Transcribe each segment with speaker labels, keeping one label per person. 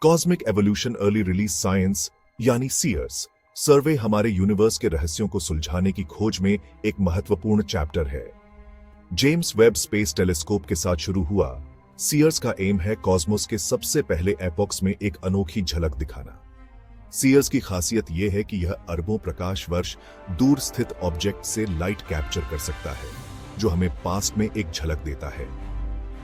Speaker 1: Cosmic evolution early release science यानी seers सर्वे हमारे universe के रहस्यों को सुलझाने की खोज में एक महत्वपूर्ण चैप्टर है। जेम्स वेब स्पेस टेलीस्कोप के साथ शुरू हुआ सीयर्स का एम है कॉस्मोस के सबसे पहले एपॉक्स में एक अनोखी झलक दिखाना। सीयर्स की खासियत यह है कि यह अरबों प्रकाश वर्ष दूर स्थित ऑब्जेक्ट से लाइट कैप्चर कर सकता है, जो हमें पास्ट में एक झलक देता है।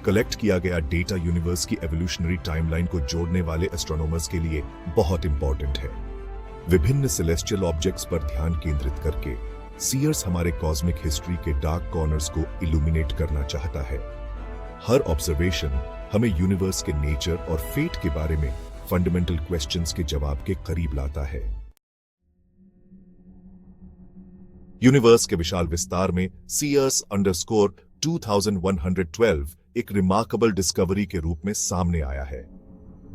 Speaker 1: कलेक्ट किया गया डेटा यूनिवर्स की एवोल्यूशनरी टाइमलाइन को जोड़ने वाले एस्ट्रोनॉमर्स के लिए बहुत इंपॉर्टेंट है। विभिन्न सेलेस्टियल ऑब्जेक्ट्स पर ध्यान केंद्रित करके सीयर्स हमारे कॉस्मिक हिस्ट्री के डार्क कॉर्नर्स को इल्यूमिनेट करना चाहता है। हर ऑब्जर्वेशन हमें यूनिवर्स के नेचर और फेट के बारे में फंडामेंटल क्वेश्चंस के जवाब के करीब लाता है। यूनिवर्स के विशाल विस्तार में सीयर्स अंडरस्कोर 2112 एक रिमार्केबल डिस्कवरी के रूप में सामने आया है।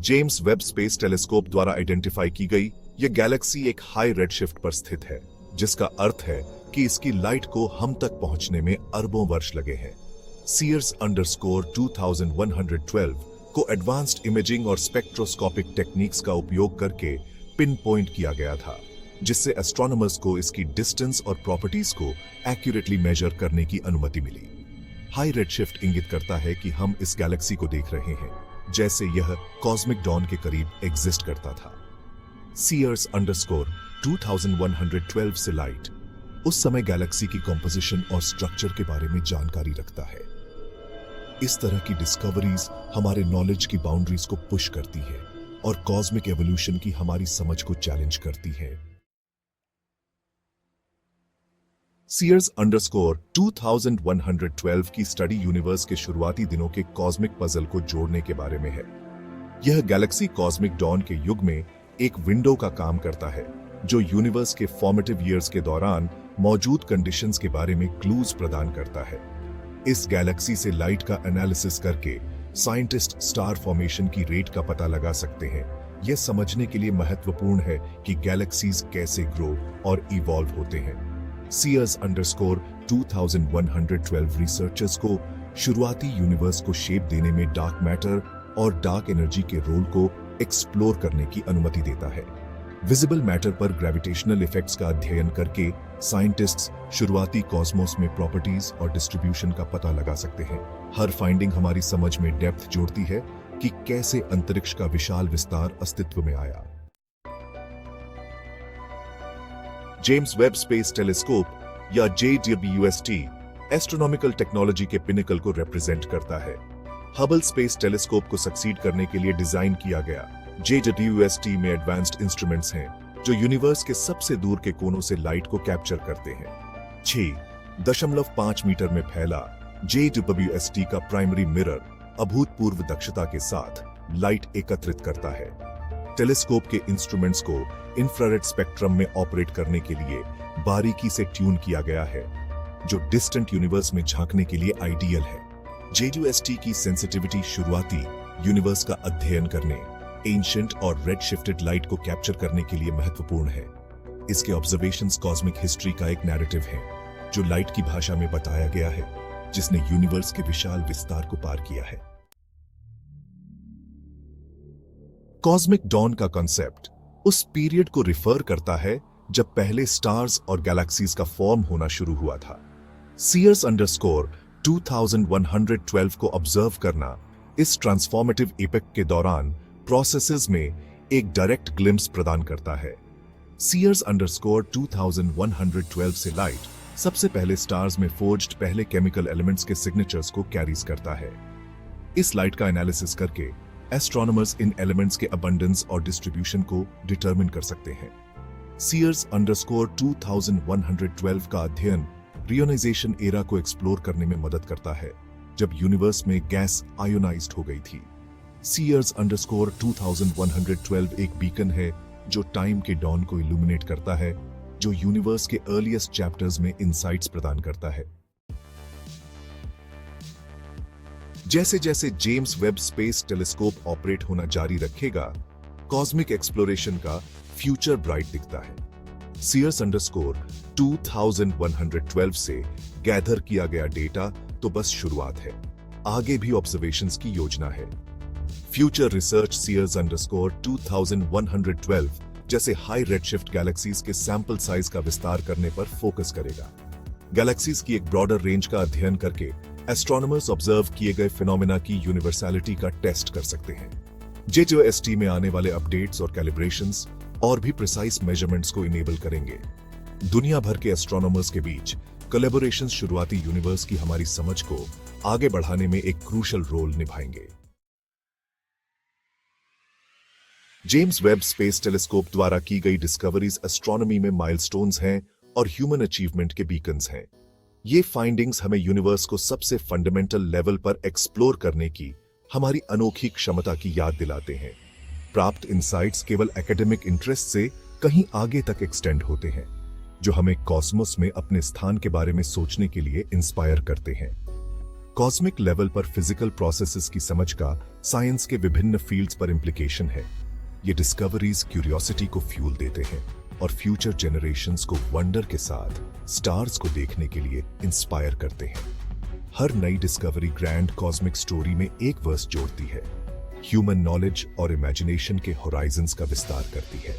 Speaker 1: जेम्स वेब स्पेस टेलीस्कोप द्वारा आइडेंटिफाई की गई यह गैलेक्सी एक हाई रेडशिफ्ट पर स्थित है, जिसका अर्थ है कि इसकी लाइट को हम तक पहुंचने में अरबों वर्ष लगे हैं। सीयर्स अंडरस्कोर 2112 को एडवांस्ड इमेजिंग और स्पेक्ट्रोस्कोपिक टेक्निक्स का उपयोग करके पिन पॉइंट किया गया था, जिससे एस्ट्रोनॉमर्स को इसकी डिस्टेंस और प्रॉपर्टीज को एक्यूरेटली मेजर करने की अनुमति मिली। हाई रेडशिफ्ट इंगित करता है कि हम इस गैलेक्सी को देख रहे हैं जैसे यह कॉस्मिक डॉन के करीब एग्जिस्ट करता था। सीयर्स अंडरस्कोर 2112 से लाइट उस समय गैलेक्सी की कॉम्पोजिशन और स्ट्रक्चर के बारे में जानकारी रखता है। इस तरह की डिस्कवरीज हमारे नॉलेज की बाउंड्रीज को पुश करती है और कॉस्मिक एवोल्यूशन की हमारी समझ को चैलेंज करती है। सीयर्स अंडरस्कोर 2112 की स्टडी यूनिवर्स के शुरुआती दिनों के कॉस्मिक पजल को जोड़ने के बारे में है। यह गैलेक्सी कॉस्मिक डॉन के युग में एक विंडो का काम करता है, जो यूनिवर्स के फॉर्मेटिव ईयर्स के दौरान मौजूद कंडीशंस के बारे में क्लूज प्रदान करता है। इस गैलेक्सी से लाइट का एनालिसिस करके साइंटिस्ट स्टार फॉर्मेशन की रेट का पता लगा सकते हैं। यह समझने के लिए महत्वपूर्ण है कि गैलेक्सीज कैसे ग्रो और इवॉल्व होते हैं। सीयर्स अंडरस्कोर 2112 रिसर्चर्स को शुरुआती यूनिवर्स को शेप देने में डार्क मैटर और डार्क एनर्जी के रोल को एक्सप्लोर करने की अनुमति देता है। विजिबल मैटर पर ग्रेविटेशनल इफेक्ट्स का अध्ययन करके साइंटिस्ट्स शुरुआती कॉस्मोस में प्रॉपर्टीज और डिस्ट्रीब्यूशन का पता लगा सकते हैं। हर फाइंडिंग हमारी समझ में डेप्थ जोड़ती है कि कैसे अंतरिक्ष का विशाल विस्तार अस्तित्व में आया। जेम्स वेब स्पेस टेलीस्कोप या JWST एस्ट्रोनॉमिकल टेक्नोलॉजी के पिनिकल को रिप्रेजेंट करता है। हबल स्पेस टेलीस्कोप को सक्सीड करने के लिए डिजाइन किया गया JWST में एडवांस्ड इंस्ट्रूमेंट्स हैं जो यूनिवर्स के सबसे दूर के कोनों से लाइट को कैप्चर करते हैं। 6.5 मीटर में फैला JWST का प्राइमरी मिरर अभूतपूर्व दक्षता के साथ लाइट एकत्रित करता है। टेलीस्कोप के इंस्ट्रूमेंट्स को इंफ्रारेड स्पेक्ट्रम में ऑपरेट करने के लिए बारीकी से ट्यून किया गया है, जो डिस्टेंट यूनिवर्स में झांकने के लिए आइडियल है। JWST की सेंसिटिविटी शुरुआती यूनिवर्स का अध्ययन करने, एंशिएंट और रेड शिफ्टेड लाइट को कैप्चर करने के लिए महत्वपूर्ण है। इसके ऑब्जर्वेशंस कॉस्मिक हिस्ट्री का एक नैरेटिव है, जो लाइट की भाषा में बताया गया है, जिसने यूनिवर्स के विशाल विस्तार को पार किया है। कॉस्मिक डॉन का कॉन्सेप्ट उस पीरियड को रिफर करता है जब पहले स्टार्स और गैलेक्सीज का फॉर्म होना शुरू हुआ था। सीयर्स अंडरस्कोर 2112 को ऑब्जर्व करना इस ट्रांसफॉर्मेटिव इपेक के दौरान प्रोसेसेस में एक डायरेक्ट ग्लिम्स प्रदान करता है। सीयर्स अंडरस्कोर 2112 से लाइट सबसे पहले स्टार्स में फोर्ज्ड पहले केमिकल एलिमेंट्स के सिग्नेचर्स को कैरीज करता है। इस लाइट का एनालिसिस करके एस्ट्रोनॉमर्स इन एलिमेंट्स के अबंडेंस और डिस्ट्रीब्यूशन को डिटरमिन कर सकते हैं। सीयर्स अंडरस्कोर 2112 का अध्ययन रियोनाइजेशन एरा को एक्सप्लोर करने में मदद करता है, जब यूनिवर्स में गैस आयोनाइज्ड हो गई थी। सीयर्स अंडरस्कोर 2112 एक बीकन है जो टाइम के डॉन को इल्यूमिनेट करता है, जो यूनिवर्स के अर्लीस्ट चैप्टर्स में इनसाइट्स प्रदान करता है। जैसे जैसे James Webb space telescope operate होना जारी रखेगा, कॉस्मिक एक्सप्लोरेशन का फ्यूचर ब्राइट दिखता है। सीयर्स अंडरस्कोर 2112 से गैदर किया गया डेटा तो बस शुरुआत है, आगे भी ऑब्जर्वेशंस की योजना है। फ्यूचर रिसर्च सीयर्स अंडरस्कोर 2112 जैसे हाई रेडशिफ्ट गैलेक्सीज के सैंपल साइज का विस्तार करने पर फोकस करेगा। गैलेक्सीज की एक ब्रॉडर रेंज का अध्ययन करके एस्ट्रोनॉमर्स ऑब्जर्व किए गए फिनोमेना की यूनिवर्सैलिटी का टेस्ट कर सकते हैं। JTOST में आने वाले अपडेट्स और कैलिब्रेशंस और भी प्रिसाइज मेजरमेंट्स को इनेबल करेंगे। दुनिया भर के एस्ट्रोनॉमर्स के बीच कोलैबोरेशंस शुरुआती यूनिवर्स की हमारी समझ को आगे बढ़ाने में एक क्रूशल रोल निभाएंगे। जेम्स वेब स्पेस टेलीस्कोप द्वारा की गई डिस्कवरीज एस्ट्रोनॉमी में माइलस्टोन्स हैं और ह्यूमन अचीवमेंट के बीकन्स हैं। ये फाइंडिंग्स हमें यूनिवर्स को सबसे फंडामेंटल लेवल पर एक्सप्लोर करने की हमारी अनोखी क्षमता की याद दिलाते हैं। प्राप्त इंसाइट्स केवल एकेडमिक इंटरेस्ट से कहीं आगे तक एक्सटेंड होते हैं, जो हमें कॉस्मोस में अपने स्थान के बारे में सोचने के लिए इंस्पायर करते हैं। कॉस्मिक लेवल पर फिजिकल प्रोसेसेस की समझ का साइंस के विभिन्न फील्ड्स पर इंप्लीकेशन है। ये डिस्कवरीज क्यूरियोसिटी को फ्यूल देते हैं और फ्यूचर जनरेशंस को वंडर के साथ स्टार्स को देखने के लिए इंस्पायर करते हैं। हर नई डिस्कवरी ग्रैंड कॉस्मिक स्टोरी में एक वर्स जोड़ती है, ह्यूमन नॉलेज और इमेजिनेशन के होराइजन्स का विस्तार करती है।